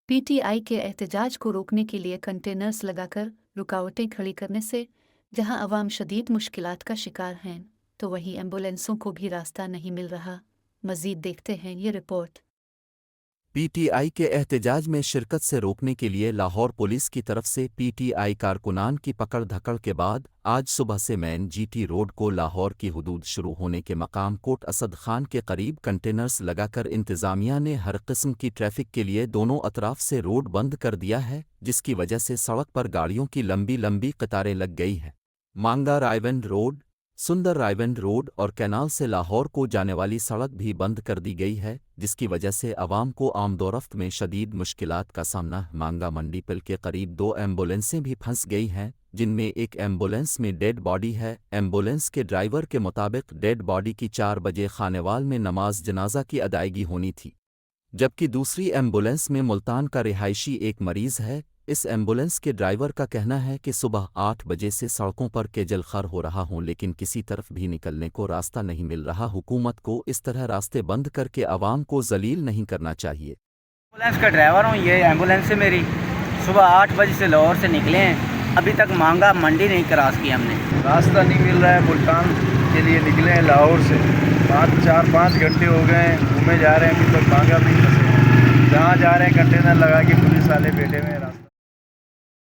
PTI के एहतजाज को रोकने के लिए कंटेनर्स लगाकर रुकावटें खड़ी करने से जहां अवाम शदीद मुश्किलात का शिकार हैं, तो वहीं एम्बुलेंसों को भी रास्ता नहीं मिल रहा। मज़ीद देखते हैं ये रिपोर्ट। पीटीआई के एहतजाज में शिरकत से रोकने के लिए लाहौर पुलिस की तरफ से पीटीआई कारकुनान की पकड़ धकड़ के बाद आज सुबह से मेन जीटी रोड को लाहौर की हुदूद शुरू होने के मकाम कोट असद खान के करीब कंटेनर्स लगाकर इंतज़ामिया ने हर किस्म की ट्रैफिक के लिए दोनों अतराफ से रोड बंद कर दिया है, जिसकी वजह से सड़क पर गाड़ियों की लंबी लंबी कतारें लग गई हैं। मांगा रायवंड रोड, सुंदर रायवंड रोड और कैनाल से लाहौर को जाने वाली सड़क भी बंद कर दी गई है, जिसकी वजह से आवाम को आमदोरफ्त में शदीद मुश्किलात का सामना। मांगा मंडी पुल के करीब 2 एम्बुलेंसें भी फंस गई हैं, जिनमें एक एम्बुलेंस में डेड बॉडी है। एम्बुलेंस के ड्राइवर के मुताबिक डेड बॉडी की 4 बजे खानेवाल में नमाज जनाजा की अदायगी होनी थी, जबकि दूसरी एम्बुलेंस में मुल्तान का रिहायशी एक मरीज़ है। इस एम्बुलेंस के ड्राइवर का कहना है कि सुबह 8 बजे से सड़कों पर केजल खर हो रहा हूं, लेकिन किसी तरफ भी निकलने को रास्ता नहीं मिल रहा। हुकूमत को इस तरह रास्ते बंद करके आवाम को जलील नहीं करना चाहिए। एम्बुलेंस का ड्राइवर हूँ। ये एम्बुलेंस है मेरी। सुबह 8 बजे से लाहौर से निकले हैं, अभी तक मांगा मंडी नहीं क्रॉस की हमने। रास्ता नहीं मिल रहा है। मुल्तान के लिए निकले हैं लाहौर से, 4-5 घंटे हो गए हैं, घूमे जा रहे हैं, अभी तक मांगा नहीं फंसे। जहाँ जा रहे हैं कंटेनर लगा के पुलिस वाले बैठे हुए हैं रास्ते।